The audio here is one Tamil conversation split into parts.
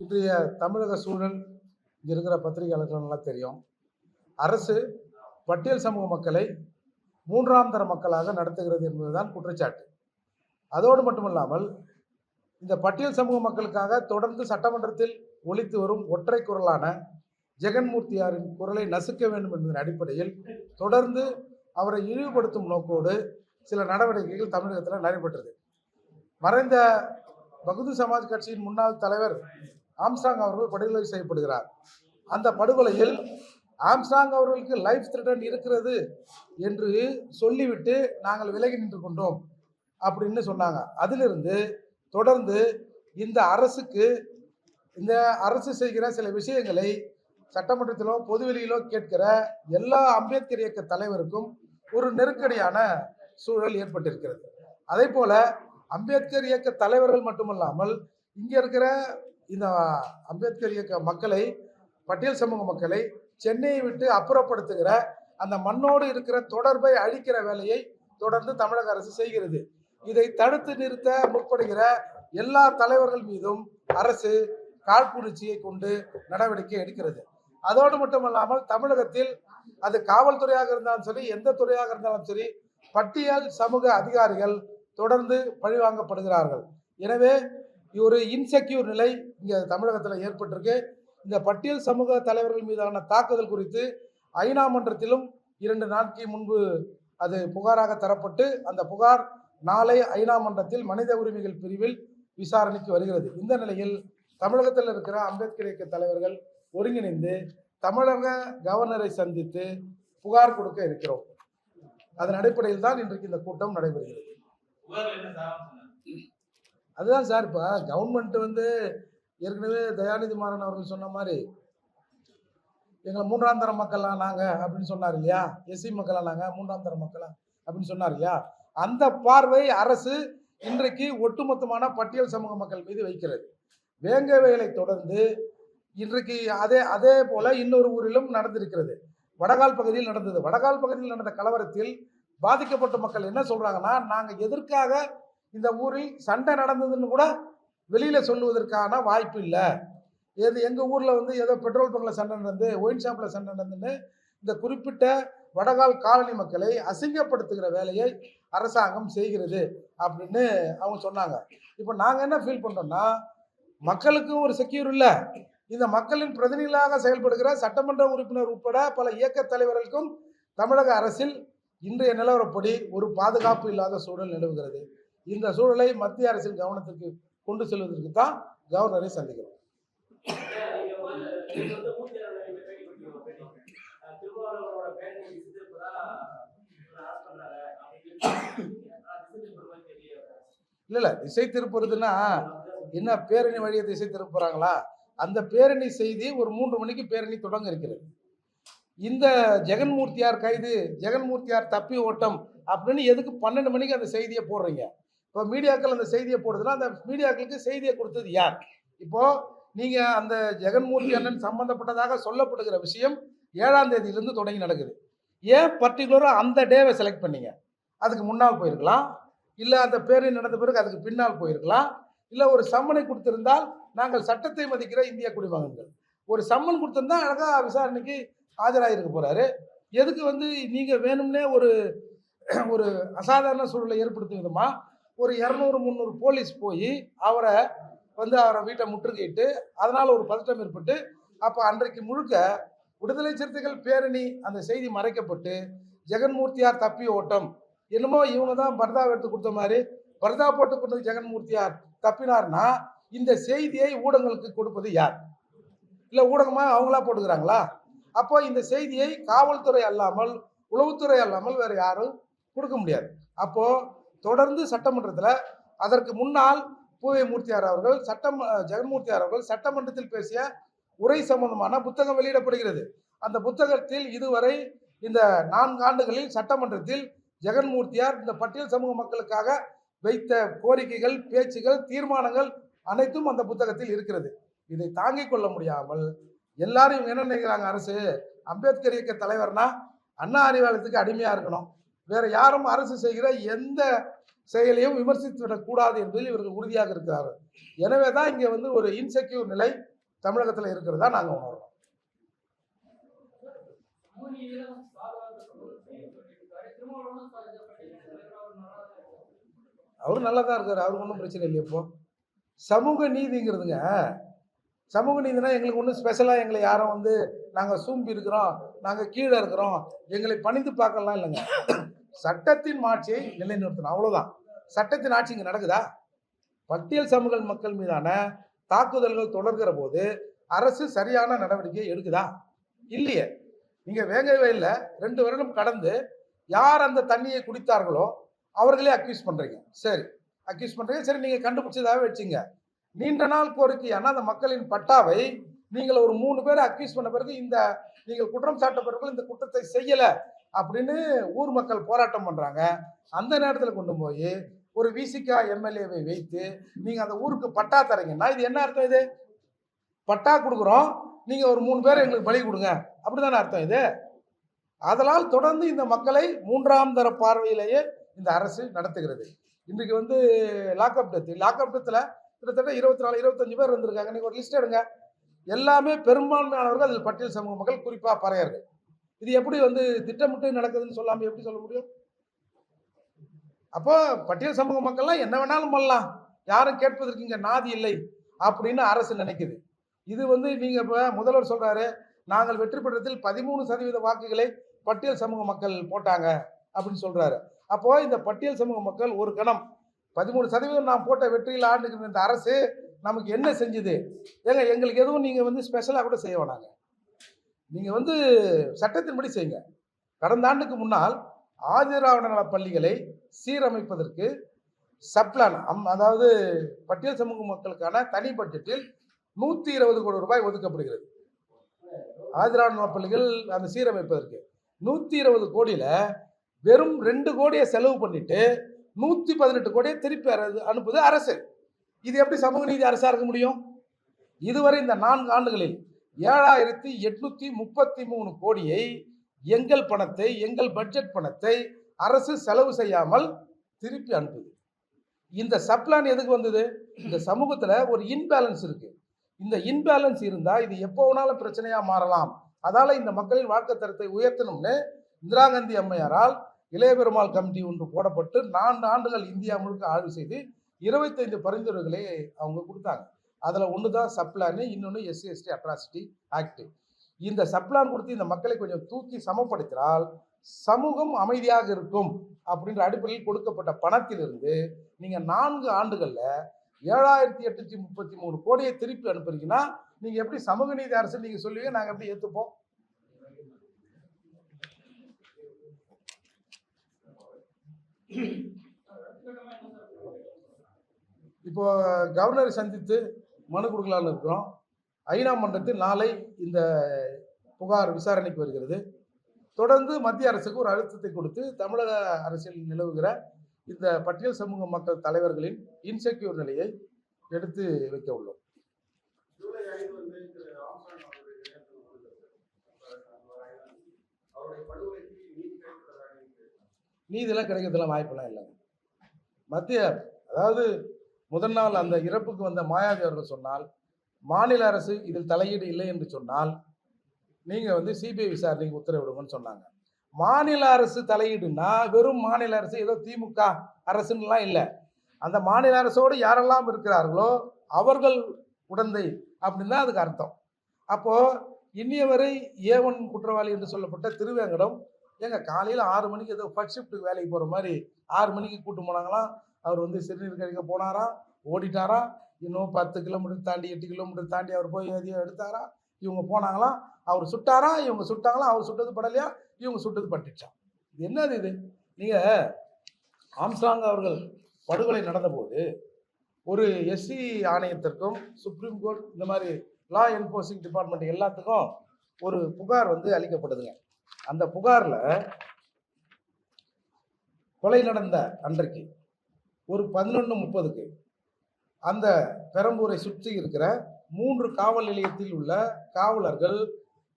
இன்றைய தமிழக சூழல் இங்கே இருக்கிற பத்திரிகையாளர்கள் நல்லா தெரியும். அரசு பட்டியல் சமூக மக்களை மூன்றாம் தர மக்களாக நடத்துகிறது என்பதுதான் குற்றச்சாட்டு. அதோடு மட்டுமல்லாமல் இந்த பட்டியல் சமூக மக்களுக்காக தொடர்ந்து சட்டமன்றத்தில் ஒலித்து வரும் ஒற்றை குரலான ஜெகன்மூர்த்தியாரின் குரலை நசுக்க வேண்டும் என்பதன் அடிப்படையில் தொடர்ந்து அவரை இழிவுபடுத்தும் நோக்கோடு சில நடவடிக்கைகள் தமிழகத்தில் நடைபெற்றது. மறைந்த பகுது சமாஜ் கட்சியின் முன்னாள் தலைவர் ஆம்ஸ்ட்ராங் அவர்கள் படுகொலை செய்யப்படுகிறார். அந்த படுகொலையில் ஆம்ஸ்ட்ராங் அவர்களுக்கு லைஃப் த்ரெட்டன் இருக்கிறது என்று சொல்லிவிட்டு நாங்கள் விலகி நின்று கொண்டோம் அப்படின்னு சொன்னாங்க. அதிலிருந்து தொடர்ந்து இந்த அரசு செய்கிற சில விஷயங்களை சட்டமன்றத்திலோ பொதுவெளியிலோ கேட்கிற எல்லா அம்பேத்கர் இயக்க தலைவருக்கும் ஒரு நெருக்கடியான சூழல் ஏற்பட்டிருக்கிறது. அதே போல அம்பேத்கர் இயக்க தலைவர்கள் மட்டுமல்லாமல் இங்க இருக்கிற இந்த அம்பேத்கர் இயக்க மக்களை, பட்டியல் சமூக மக்களை சென்னையை விட்டு அப்புறப்படுத்துகிற அந்த மண்ணோடு இருக்கிற தொடர்பை அழிக்கிற வேலையை தொடர்ந்து தமிழக அரசு செய்கிறது. இதை தடுத்து நிறுத்த முற்படுகிற எல்லா தலைவர்கள் மீதும் அரசு காழ்ப்புணர்ச்சியை கொண்டு நடவடிக்கை எடுக்கிறது. அதோடு மட்டுமல்லாமல் தமிழகத்தில் அது காவல்துறையாக இருந்தாலும் சரி, எந்த துறையாக இருந்தாலும் சரி, பட்டியல் சமூக அதிகாரிகள் தொடர்ந்து பழிவாங்கப்படுகிறார்கள். எனவே ஒரு இன்செக்யூர் நிலை இங்கே தமிழகத்தில் ஏற்பட்டிருக்கு. இந்த பட்டியல் சமூக தலைவர்கள் மீதான தாக்குதல் குறித்து ஐநா மன்றத்திலும் 2 நாட்களுக்கு முன்பு அது புகாராக தரப்பட்டு அந்த புகார் நாளை ஐநா மன்றத்தில் மனித உரிமைகள் பிரிவில் விசாரணைக்கு வருகிறது. இந்த நிலையில் தமிழகத்தில் இருக்கிற அம்பேத்கர் இயக்க தலைவர்கள் ஒருங்கிணைந்து தமிழக கவர்னரை சந்தித்து புகார் கொடுக்க இருக்கிறோம். அதன் அடிப்படையில் தான் இன்றைக்கு இந்த கூட்டம் நடைபெறுகிறது. அதுதான் சார், இப்போ கவர்மெண்ட் ஏற்கனவே தயாநிதி மாறன் அவர்கள் சொன்ன மாதிரி எங்களை மூன்றாம் தர மக்களா நாங்க அப்படின்னு சொன்னார் இல்லையா, எஸ்சி மக்களா நாங்க மூன்றாம் தர மக்களா அப்படின்னு சொன்னார் இல்லையா, அந்த பார்வை அரசு இன்றைக்கு ஒட்டுமொத்தமான பட்டியல் சமூக மக்கள் மீது வைக்கிறது. வேங்கவேலை தொடர்ந்து இன்றைக்கு அதே போல இன்னொரு ஊரிலும் நடந்திருக்கிறது. வடகால் பகுதியில் நடந்தது. வடகால் பகுதியில் நடந்த கலவரத்தில் பாதிக்கப்பட்ட மக்கள் என்ன சொல்றாங்கன்னா, நாங்க எதற்காக இந்த ஊரில் சண்டை நடந்ததுன்னு கூட வெளியில சொல்லுவதற்கான வாய்ப்பு இல்லை. எங்க ஊர்ல ஏதோ பெட்ரோல் பங்க்ல சண்டை நடந்து, ஒயின் ஷாப்ல சண்டை நடந்துன்னு இந்த குறிப்பிட்ட வடகால் காலனி மக்களை அசிங்கப்படுத்துகிற வேலையை அரசாங்கம் செய்கிறது அப்படின்னு அவங்க சொன்னாங்க. இப்போ நாங்க என்ன ஃபீல் பண்றோம்னா, மக்களுக்கும் ஒரு செக்யூர் இல்லை, இந்த மக்களின் பிரதிநிதிகளாக செயல்படுகிற சட்டமன்ற உறுப்பினர் உட்பட பல இயக்க தலைவர்களுக்கும் தமிழக அரசில் இன்றைய நிலவரப்படி ஒரு பாதுகாப்பு இல்லாத சூழல் நிலவுகிறது. இந்த சூழலை மத்திய அரசின் கவனத்திற்கு கொண்டு செல்வதற்கு தான் கவர்னரை சந்திக்கிறோம். இல்ல திசை திருப்புறதுன்னா என்ன, பேரணி வழியை திசை திருப்புறாங்களா? அந்த பேரணி செய்தி ஒரு 3 மணிக்கு பேரணி தொடங்க இருக்கிறது. இந்த ஜெகன்மூர்த்தியார் கைது, ஜெகன்மூர்த்தியார் தப்பி ஓட்டம் அப்படின்னு எதுக்கு 12 மணிக்கு அந்த செய்தியை போடுறீங்க? இப்போ மீடியாக்கள் அந்த செய்தியை போடுதுன்னா அந்த மீடியாக்களுக்கு செய்தியை கொடுத்தது யார்? இப்போ நீங்க அந்த ஜெகன்மூர்த்தி அண்ணன் சம்பந்தப்பட்டதாக சொல்லப்படுகிற விஷயம் 7ஆம் தேதியிலிருந்து தொடங்கி நடக்குது. ஏன் பர்டிகுலரா அந்த டேவை செலக்ட் பண்ணீங்க? அதுக்கு முன்னால் போயிருக்கலாம், இல்ல அந்த பேரணி நடந்த பிறகு அதுக்கு பின்னால் போயிருக்கலாம், இல்ல ஒரு சம்மனை கொடுத்திருந்தால், நாங்கள் சட்டத்தை மதிக்கிற இந்திய குடிமகன்கள், ஒரு சம்மன் கொடுத்திருந்தா அழகா விசாரணைக்கு ஆஜராகிருக்க போறாரு. எதுக்கு நீங்க வேணும்னே ஒரு அசாதாரண சூழலை ஏற்படுத்தும் விதமா ஒரு 200-300 போலீஸ் போய் அவரை வீட்டை முற்றுகையிட்டு அதனால ஒரு பதட்டம் ஏற்பட்டு, அப்ப அன்றைக்கு முழுக்க விடுதலை சிறுத்தைகள் பேரணி அந்த செய்தி மறைக்கப்பட்டு ஜெகன்மூர்த்தியார் தப்பி ஓட்டம் என்னமோ இவங்க தான் பர்தா எடுத்து கொடுத்த மாதிரி பர்தா போட்டு கொண்டு ஜெகன்மூர்த்தியார் தப்பினார்னா இந்த செய்தியை ஊடகங்களுக்கு கொடுப்பது யார்? இல்ல ஊடகமா அவங்களா போட்டுக்கிறாங்களா? அப்போ இந்த செய்தியை காவல்துறை அல்லாமல், உளவுத்துறை அல்லாமல் வேற யாரும் கொடுக்க முடியாது. அப்போ தொடர்ந்து சட்டமன்றத்தில் அதற்கு முன்னால் பூவை மூர்த்தியார் அவர்கள் ஜெகன்மூர்த்தியார் அவர்கள் சட்டமன்றத்தில் பேசிய உரை சம்பந்தமான புத்தகம் வெளியிடப்படுகிறது. அந்த புத்தகத்தில் இதுவரை இந்த 4 ஆண்டுகளில் சட்டமன்றத்தில் ஜெகன்மூர்த்தியார் இந்த பட்டியல் சமூக மக்களுக்காக வைத்த கோரிக்கைகள், பேச்சுகள், தீர்மானங்கள் அனைத்தும் அந்த புத்தகத்தில் இருக்கிறது. இதை தாங்கிக் கொள்ள முடியாமல் எல்லாரும் என்ன நினைக்கிறாங்க, அரசு அம்பேத்கர் இயக்க தலைவர்னா அண்ணா அறிவாலயத்துக்கு அடிமையா இருக்கணும், வேற யாரும் அரசு செய்கிற எந்த செயலையும் விமர்சித்து விடக்கூடாது என்பதில் இவர்கள் உறுதியாக இருக்கிறார்கள். எனவே தான் இங்கே வந்து ஒரு இன்செக்யூர் நிலை தமிழகத்தில் இருக்கிறதா நாங்கள் உணர்றோம். அவரு நல்லா தான் இருக்காரு, அவருக்கு ஒன்றும் பிரச்சனை இல்லை. இப்போ சமூக நீதிங்கிறதுங்க, சமூக நீதினா எங்களுக்கு ஒன்றும் ஸ்பெஷலாக எங்களை யாரும் வந்து நாங்கள் சூம்பி இருக்கிறோம், நாங்கள் கீழே இருக்கிறோம், எங்களை பணிந்து பார்க்கலாம் இல்லைங்க. சட்டத்தின் ஆட்சியை நிலைநிறுத்தணும், அவ்வளோதான். சட்டத்தின் ஆட்சி இங்கே நடக்குதா? பட்டியல் சமூக மக்கள் மீதான தாக்குதல்கள் தொடர்கிற போது அரசு சரியான நடவடிக்கை எடுக்குதா? இல்லையே. நீங்கள் வேங்கவே இல்லை, 2 வருடம் கடந்து யார் அந்த தண்ணியை குடித்தார்களோ அவர்களே அக்யூஸ் பண்ணுறீங்க. சரி, அக்யூஸ் பண்ணுறீங்க, சரி, நீங்கள் கண்டுபிடிச்சதாகவே வச்சுங்க. நீண்ட நாள் கோரிக்கையான அந்த மக்களின் பட்டாவை நீங்கள் ஒரு 3 பேரை அக்யூஸ் பண்ண பிறகு இந்த நீங்கள் குற்றம் சாட்டப்பவர்கள் இந்த குற்றத்தை செய்யலை அப்படின்னு ஊர் மக்கள் போராட்டம் பண்ணுறாங்க. அந்த நேரத்தில் கொண்டு போய் ஒரு விசிகா எம்எல்ஏவை வைத்து நீங்கள் அந்த ஊருக்கு பட்டா தரீங்கன்னா இது என்ன அர்த்தம்? இது பட்டா கொடுக்குறோம், நீங்கள் ஒரு 3 பேரை எங்களுக்கு பலி கொடுங்க, அப்படிதானே அர்த்தம் இது? அதனால் தொடர்ந்து இந்த மக்களை 3ஆம் தர பார்வையிலேயே இந்த அரசு நடத்துகிறது. இன்றைக்கு வந்து லாக்அப் டெத்தில் கிட்டத்தட்ட 24-25 பேர் இருந்திருக்காங்க. நீங்கள் ஒரு லிஸ்ட் எடுங்க, எல்லாமே பெரும்பான்மையானவர்கள் அதில் பட்டியல் சமூக மக்கள், குறிப்பாக பறையர்கள். இது எப்படி வந்து திட்டமிட்டு நடக்குதுன்னு சொல்லாமல் எப்படி சொல்ல முடியும்? அப்போ பட்டியல் சமூக மக்கள்லாம் என்ன வேணாலும் பண்ணலாம், யாரும் கேட்பதற்கு இங்கே நாதி இல்லை அப்படின்னு அரசு நினைக்குது. இது வந்து நீங்கள் இப்போ முதல்வர் சொல்கிறாரு, நாங்கள் வெற்றி பெற்றதில் 13% வாக்குகளை பட்டியல் சமூக மக்கள் போட்டாங்க அப்படின்னு சொல்கிறாரு. அப்போது இந்த பட்டியல் சமூக மக்கள் ஒரு கணம் 13% நான் போட்ட வெற்றியில் ஆண்டுகிற இந்த அரசு நமக்கு என்ன செஞ்சுது? ஏங்க, எங்களுக்கு எதுவும் நீங்கள் வந்து ஸ்பெஷலாக கூட செய்ய வேணாங்க, நீங்கள் வந்து சட்டத்தின்படி செய்யுங்க. கடந்த ஆண்டுக்கு முன்னால் ஆதிராவிட நல பள்ளிகளை சீரமைப்பதற்கு சப்ளான், அதாவது பட்டியல் சமூக மக்களுக்கான தனி பட்ஜெட்டில் 120 கோடி ரூபாய் ஒதுக்கப்படுகிறது. ஆதிராவிட நல பள்ளிகள் அந்த சீரமைப்பதற்கு 120 கோடியில் வெறும் 2 கோடியை செலவு பண்ணிட்டு 118 கோடியை திருப்பி அனுப்புது அரசு. இது எப்படி சமூக நீதி அரசா இருக்க முடியும்? இதுவரை இந்த 4 ஆண்டுகளில் 7833 கோடியை எங்கள் பணத்தை, எங்கள் பட்ஜெட் பணத்தை அரசு செலவு செய்யாமல் திருப்பி அனுப்புது. இந்த சப்ளான் எதுக்கு வந்தது? இந்த சமூகத்துல ஒரு இன்பேலன்ஸ் இருக்கு. இந்த இன்பேலன்ஸ் இருந்தா இது எப்போ வேணாலும் பிரச்சனையா மாறலாம். அதால இந்த மக்களின் வாழ்க்கை தரத்தை உயர்த்தணும்னு இந்திரா காந்தி அம்மையாரால் இளைய பெருமாள் கமிட்டி ஒன்று போடப்பட்டு 4 ஆண்டுகள் இந்தியா முழுக்க ஆய்வு செய்து 25 பரிந்துரைகளை அவங்க கொடுத்தாங்க. அதில் ஒன்று தான் சப்ளான், இன்னொன்று SC/ST அட்ராசிட்டி ஆக்ட். இந்த சப்ளான் கொடுத்து இந்த மக்களை கொஞ்சம் தூக்கி சமப்படுத்தினால் சமூகம் அமைதியாக இருக்கும் அப்படின்ற அடிப்படையில் கொடுக்கப்பட்ட பணத்திலிருந்து நீங்கள் 4 ஆண்டுகளில் 7833 கோடியை திருப்பி அனுப்புறீங்கன்னா நீங்கள் எப்படி சமூக நீதி அரசு நீங்கள் சொல்லுவீங்க, நாங்கள் எப்படி ஏற்றுப்போம்? இப்போ கவர்னரை சந்தித்து மனு கொடுக்கலான்னு இருக்கிறோம். ஐநா மன்றத்தில் நாளை இந்த புகார் விசாரணைக்கு வருகிறது. தொடர்ந்து மத்திய அரசுக்கு ஒரு அழுத்தத்தை கொடுத்து தமிழக அரசியல் நிலவுகிற இந்த பட்டியல் சமூக மக்கள் தலைவர்களின் இன்செக்யூர் நிலையை எடுத்து வைக்க உள்ளோம். நீதியெல்லாம் கிடைக்கிறதுலாம் வாய்ப்பெல்லாம் இல்லைங்க. மத்திய, அதாவது முதல் நாள் அந்த இறப்புக்கு வந்த மாயாவதி அவர்கள் சொன்னால், மாநில அரசு இதில் தலையீடு இல்லை என்று சொன்னால் நீங்கள் வந்து சிபிஐ விசாரணைக்கு உத்தரவிடுங்கன்னு சொன்னாங்க. மாநில அரசு தலையீடுன்னா வெறும் மாநில அரசு ஏதோ திமுக அரசுன்னெலாம் இல்லை. அந்த மாநில அரசோடு யாரெல்லாம் இருக்கிறார்களோ அவர்கள் உடந்தை அப்படின்னு தான் அதுக்கு அர்த்தம். அப்போது இன்னிய வரை A1 குற்றவாளி என்று சொல்லப்பட்ட திருவேங்கடம் ஏங்க காலையில் 6 மணிக்கு ஏதோ ஃபர்ஸ்ட் ஷிஃப்ட்டுக்கு வேலைக்கு போகிற மாதிரி 6 மணிக்கு கூட்டு போனாங்களாம். அவர் வந்து சிறுநீர் கழிக்க போனாராம், ஓடிட்டாரா, இன்னும் 10 கிலோமீட்டர் தாண்டி 8 கிலோமீட்டர் தாண்டி அவர் போய் எதையும் எடுத்தாரா, இவங்க போனாங்களாம், அவர் சுட்டாரா, இவங்க சுட்டாங்களாம், அவர் சுட்டது படலையா, இவங்க சுட்டது பட்டுச்சான். இது என்னது இது? நீங்கள் ஆம்ஸ்ட்ராங் அவர்கள் படுகொலை நடந்தபோது ஒரு SC ஆணையத்திற்கும் சுப்ரீம் கோர்ட் இந்த மாதிரி லா என்ஃபோர்ஸிங் டிபார்ட்மெண்ட் எல்லாத்துக்கும் ஒரு புகார் வந்து அளிக்கப்படுதுங்க. அந்த புகாரில் கொலை நடந்த அன்றைக்கு ஒரு 11:30க்கு அந்த பெரம்பூரை சுற்றி இருக்கிற 3 காவல் நிலையத்தில் உள்ள காவலர்கள்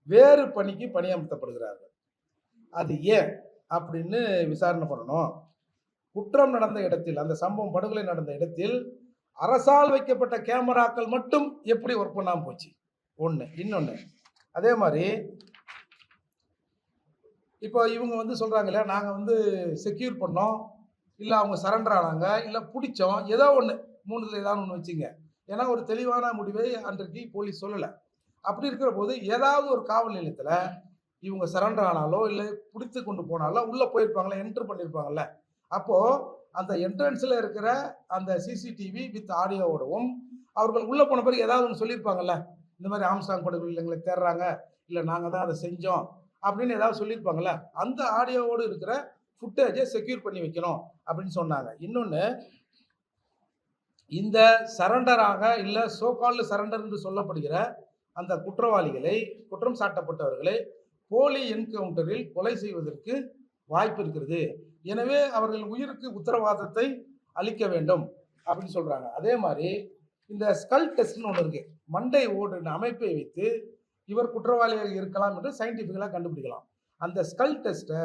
வேறு பணிக்கு பணியமர்த்தப்படுகிறார்கள். அது ஏன் அப்படின்னு விசாரணை பண்ணணும். குற்றம் நடந்த இடத்தில், அந்த சம்பவம் படுகொலை நடந்த இடத்தில் அரசால் வைக்கப்பட்ட கேமராக்கள் மட்டும் எப்படி ஒர்க் பண்ணாமல் போச்சு ஒன்று. இன்னொன்று அதே மாதிரி இப்போ இவங்க வந்து சொல்கிறாங்களே, நாங்கள் வந்து செக்யூர் பண்ணோம், இல்லை அவங்க சரண்டர் ஆனாங்க, இல்லை பிடிச்சோம், ஏதோ ஒன்று மூணுத்தில் ஏதாவது ஒன்று வச்சுங்க. ஏன்னா ஒரு தெளிவான முடிவை அன்றைக்கு போலீஸ் சொல்லலை. அப்படி இருக்கிற போது ஏதாவது ஒரு காவல் நிலையத்தில் இவங்க சரண்டர் ஆனாலோ இல்லை பிடித்து கொண்டு போனாலோ உள்ளே போயிருப்பாங்களே, என்ட்ரு பண்ணியிருப்பாங்கல்ல. அப்போது அந்த என்ட்ரன்ஸில் இருக்கிற அந்த சிசிடிவி வித் ஆடியோவோடவும் அவர்கள் உள்ளே போன பிறகு ஏதாவது ஒன்று சொல்லியிருப்பாங்கல்ல, இந்த மாதிரி ஆம்ஸ்டாங் படுகொலை எங்களை தேடுறாங்க, இல்லை நாங்கள் தான் அதை செஞ்சோம் அப்படின்னு ஏதாவது சொல்லியிருப்பாங்கல்ல. அந்த ஆடியோவோடு இருக்கிற ஃபுட்டேஜை செக்யூர் பண்ணி வைக்கணும் அப்படின்னு சொன்னாங்க. இன்னொன்று, இந்த சரண்டராக இல்லை சோகால்டு சரண்டர் என்று சொல்லப்படுகிற அந்த குற்றவாளிகளை, குற்றம் சாட்டப்பட்டவர்களை போலி என்கவுண்டரில் கொலை செய்வதற்கு வாய்ப்பு இருக்கிறது. எனவே அவர்கள் உயிருக்கு உத்தரவாதத்தை அளிக்க வேண்டும் அப்படின்னு சொல்றாங்க. அதே மாதிரி இந்த ஸ்கல் டெஸ்ட்னு ஒன்று இருக்கு. மண்டை ஓடு அமைப்பை வைத்து இவர் குற்றவாளியாக இருக்கலாம் என்று சயின்டிஃபிக்கலாக கண்டுபிடிக்கலாம். அந்த ஸ்கல் டெஸ்ட்டை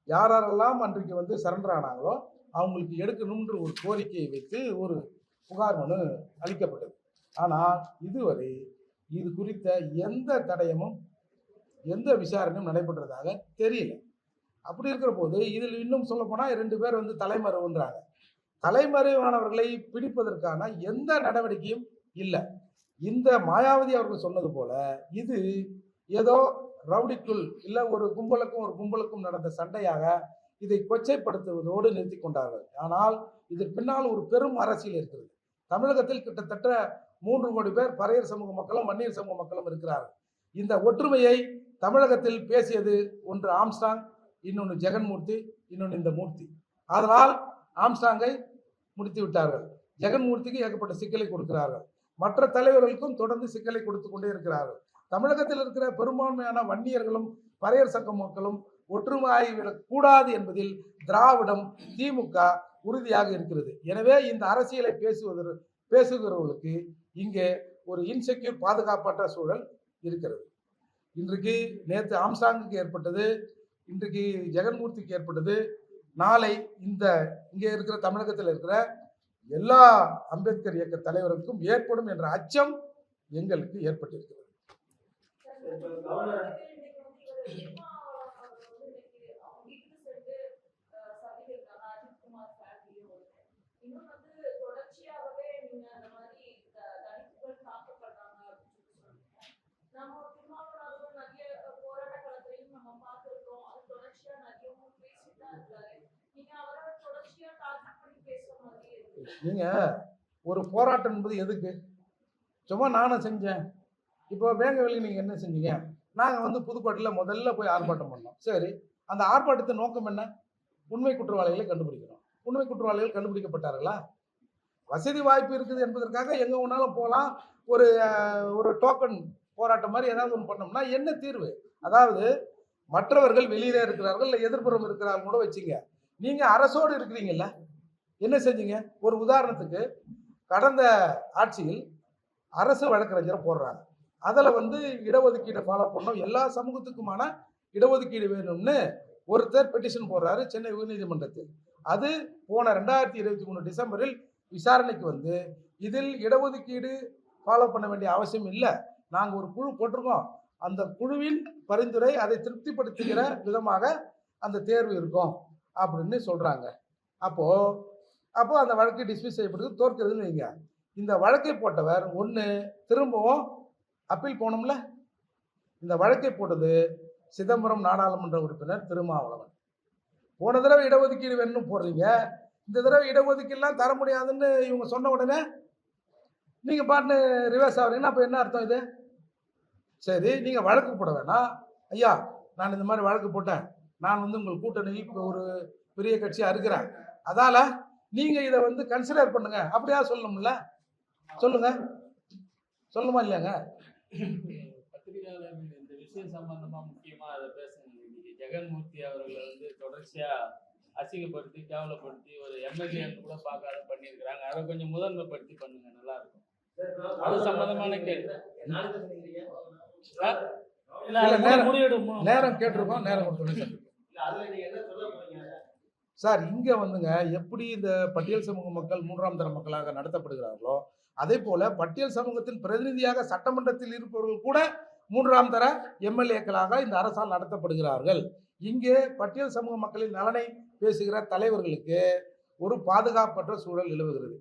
யாரெல்லாம் அன்றைக்கு வந்து சரண்டர் ஆனாங்களோ அவங்களுக்கு எடுக்கணும்ன்ற ஒரு கோரிக்கையை வைத்து ஒரு புகார் மனு அளிக்கப்பட்டது. ஆனால் இதுவரை இது குறித்த எந்த தடயமும் எந்த விசாரணையும் நடைபெற்றதாக தெரியல. அப்படி இருக்கிற போது இதில் இன்னும் சொல்ல போனால் 2 பேர் வந்து தலைமறைவுன்றாங்க. தலைமறைவானவர்களை பிடிப்பதற்கான எந்த நடவடிக்கையும் இல்லை. இந்த மாயாவதி அவர்கள் சொன்னது போல இது ஏதோ ரவுடிக்குள் இல்லை ஒரு கும்பலுக்கும் நடந்த சண்டையாக இதை கொச்சைப்படுத்துவதோடு நிறுத்தி கொண்டார்கள். ஆனால் இதற்கு பின்னால் ஒரு பெரும் அரசியல் இருக்கிறது. தமிழகத்தில் கிட்டத்தட்ட 3 கோடி பேர் பறையர் சமூக மக்களும் வன்னியர் சமூக மக்களும் இருக்கிறார்கள். இந்த ஒற்றுமையை தமிழகத்தில் பேசியது ஒன்று ஆம்ஸ்டாங், இன்னொன்று ஜெகன்மூர்த்தி, இன்னொன்று இந்த மூர்த்தி. அதனால் ஆம்ஸ்டாங்கை முடித்து விட்டார்கள். ஜெகன்மூர்த்திக்கு ஏகப்பட்ட சிக்கலை கொடுக்கிறார்கள். மற்ற தலைவர்களுக்கும் தொடர்ந்து சிக்கலை கொடுத்து கொண்டே இருக்கிறார்கள். தமிழகத்தில் இருக்கிற பெரும்பான்மையான வன்னியர்களும் பறையர் சங்க மக்களும் ஒற்றுமையாகிவிடக் கூடாது என்பதில் திராவிடம், திமுக உறுதியாக இருக்கிறது. எனவே இந்த அரசியலை பேசுகிறவர்களுக்கு இங்கே ஒரு இன்செக்யூர், பாதுகாப்பற்ற சூழல் இருக்கிறது. இன்றைக்கு நேற்று ஆம்ஸ்டாங்குக்கு ஏற்பட்டது, இன்றைக்கு ஜெகன்மூர்த்திக்கு ஏற்பட்டது, நாளை இங்கே இருக்கிற தமிழகத்தில் இருக்கிற எல்லா அம்பேத்கர் இயக்க தலைவருக்கும் ஏற்படும் என்ற அச்சம் எங்களுக்கு ஏற்பட்டிருக்கிறது. நீங்க ஒரு போராட்டம் என்பது எதுக்கு? சும்மா நானும் செஞ்சேன். இப்போ வேங்கவெளி நீங்க என்ன செஞ்சீங்க? நாங்க வந்து புதுக்கோட்டையில் முதல்ல போய் ஆர்ப்பாட்டம் பண்ணோம். சரி, அந்த ஆர்ப்பாட்டத்தின் நோக்கம் என்ன? உண்மை குற்றவாளிகளை கண்டுபிடிக்கணும். உண்மை குற்றவாளிகள் கண்டுபிடிக்கப்பட்டார்களா? வசதி வாய்ப்பு இருக்குது என்பதற்காக எங்க வேணாலும் போகலாம். ஒரு டோக்கன் போராட்டம் மாதிரி ஏதாவது ஒன்று பண்ணோம்னா என்ன தீர்வு? அதாவது மற்றவர்கள் வெளியில இருக்கிறார்கள், இல்லை எதிர்ப்புறம் இருக்கிறார்கள் கூட வச்சுங்க. நீங்க அரசோடு இருக்கிறீங்கல்ல, என்ன செஞ்சீங்க? ஒரு உதாரணத்துக்கு, கடந்த ஆட்சியில் அரசு வழக்கறிஞரை போடுறாங்க. அதில் வந்து இடஒதுக்கீடை ஃபாலோ பண்ணோம், எல்லா சமூகத்துக்குமான இடஒதுக்கீடு வேணும்னு ஒருத்தர் பெட்டிஷன் போடுறாரு சென்னை உயர்நீதிமன்றத்தில். அது போன 2023 டிசம்பரில் விசாரணைக்கு வந்து இதில் இடஒதுக்கீடு ஃபாலோ பண்ண வேண்டிய அவசியம் இல்லை, நாங்கள் ஒரு குழு போட்டிருக்கோம், அந்த குழுவின் பரிந்துரை அதை திருப்திப்படுத்துகிற விதமாக அந்த தேர்வு இருக்கும் அப்படின்னு சொல்கிறாங்க. அப்போ அந்த வழக்கு டிஸ்மிஸ் செய்யப்படுது, தோற்கிறதுன்னு வைங்க. இந்த வழக்கை போட்டவர் ஒன்று திரும்பவும் அப்பீல் போனோம்ல, இந்த வழக்கை போட்டது சிதம்பரம் நாடாளுமன்ற உறுப்பினர் திருமாவளவன். போன தடவை இடஒதுக்கீடு வேணும்னு போடுறீங்க, இந்த தடவை இடஒதுக்கீடுலாம் தர முடியாதுன்னு இவங்க சொன்ன உடனே நீங்கள் பாட்டு ரிவர்ஸ் ஆகிறீங்கன்னா அப்போ என்ன அர்த்தம் இது? சரி, நீங்கள் வழக்கு போட வேணாம். ஐயா, நான் இந்த மாதிரி வழக்கு போட்டேன், நான் வந்து உங்கள் கூட்டணியில் இப்போ ஒரு பெரிய கட்சியாக இருக்கிறேன், அதால் நீங்கள் இதை வந்து கன்சிடர் பண்ணுங்க அப்படியா சொல்லணும்ல? சொல்லுங்க, சொல்லுமா இல்லையாங்க? பத்திரிகையாளர்கள் இந்த விஷயம் சம்பந்தமா முக்கியமா அதை பேசுங்க. ஜெகன்மூர்த்தி அவர்களை வந்து தொடர்ச்சியா அசிங்கப்படுத்தி, கேவலப்படுத்தி, ஒரு எம்எல்ஏ கூட பார்க்காத பண்ணியிருக்கிறாங்க. அதை கொஞ்சம் முதன்மைப்படுத்தி பண்ணுங்க, நல்லா இருக்கும். அது சம்பந்தமான கேள்வி. நேரம் கேட்டிருக்கோம், நேரம் கொடுத்து. சார் இங்க வந்துங்க எப்படி இந்த பட்டியல் சமூக மக்கள் 3ஆம் தர மக்களாக நடத்தப்படுகிறார்களோ, அதே போல பட்டியல் சமூகத்தின் பிரதிநிதியாக சட்டமன்றத்தில் இருப்பவர்கள் கூட 3ஆம் தர எம்எல்ஏக்களாக இந்த அரசால் நடத்தப்படுகிறார்கள். இங்கே பட்டியல் சமூக மக்களின் நலனை பேசுகிற தலைவர்களுக்கு ஒரு பாதுகாப்பற்ற சூழல் நிலவுகிறது.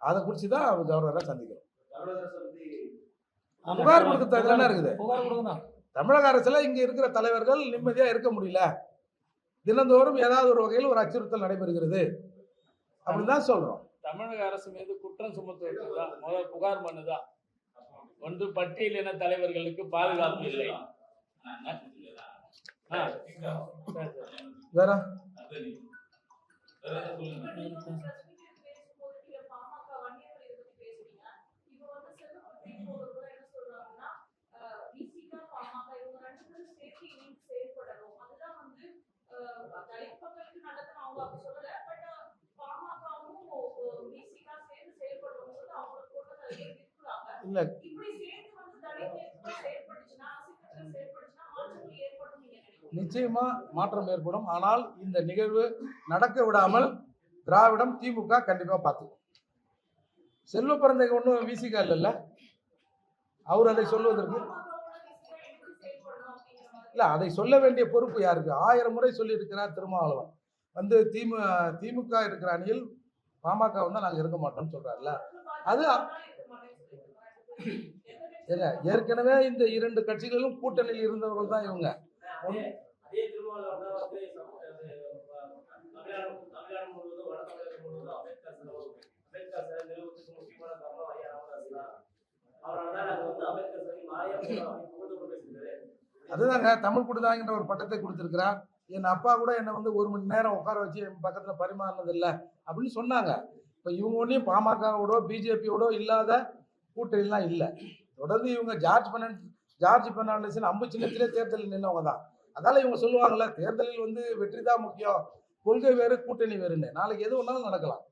அதை குறித்து தான் கவர்னரை சந்திக்கிறோம். புகார் கொடுக்க தகுதியான இருக்குது. புகார் கொடுக்கணும். தமிழக அரசுல இங்க இருக்கிற தலைவர்கள் நிம்மதியா இருக்க முடியல. தினந்தோறும் ஏதாவது ஒரு வகையில் ஒரு அச்சுறுத்தல் நடைபெறுகிறது அப்படின்னு தான் சொல்றோம். தமிழக அரசு மீது குற்றம் சுமத்துவதுதான் முதல் புகார் மனுதான். ஒன்று பட்டியலின தலைவர்களுக்கு பாதுகாப்பு இல்லை. வேற இல்ல நிச்சயமா மாற்றம் ஏற்படும். ஆனால் இந்த நிகழ்வு நடக்க விடாமல் திராவிடம் திமுக கண்டிப்பா பார்த்துக்கும். செல்வ பிறந்தகை ஒன்றும் விசிகா இல்லைல்ல, அவர் அதை சொல்வதற்கு இல்ல, அதை சொல்ல வேண்டிய பொறுப்பு யாருக்கு? 1000 முறை சொல்லி இருக்கிறார் திருமாவளவன். வந்து திமுக இருக்கிற அணியில் பாமக வந்து நாங்க இருக்க மாட்டோம்னு சொல்றாருல்ல. அது ஏற்கனவே இந்த 2 கட்சிகளும் கூட்டணியில் இருந்தவர்கள் தான் இவங்க. அதுதாங்க தமிழ் குடிதாங்கிற ஒரு பட்டத்தை கொடுத்திருக்கிறார். என் அப்பா கூட என்னை வந்து 1 மணி நேரம் உட்கார வச்சு என் பக்கத்துல பரிமாறினது இல்லை அப்படின்னு சொன்னாங்க. இப்ப இவங்க ஒன்றையும் பாமகவோட பிஜேபியோட இல்லாத கூட்டணிலாம் இல்லை. தொடர்ந்து இவங்க ஜார்ஜ் பெர்னாண்டஸின் அம்பு சின்னத்திலே தேர்தலில் நின்றவங்க தான். அதனால இவங்க சொல்லுவாங்கல்ல, தேர்தலில் வந்து வெற்றி தான் முக்கியம், கொள்கை வேறு கூட்டணி வேறுன்னு. நாளைக்கு எது ஒன்றாலும் நடக்கலாம்.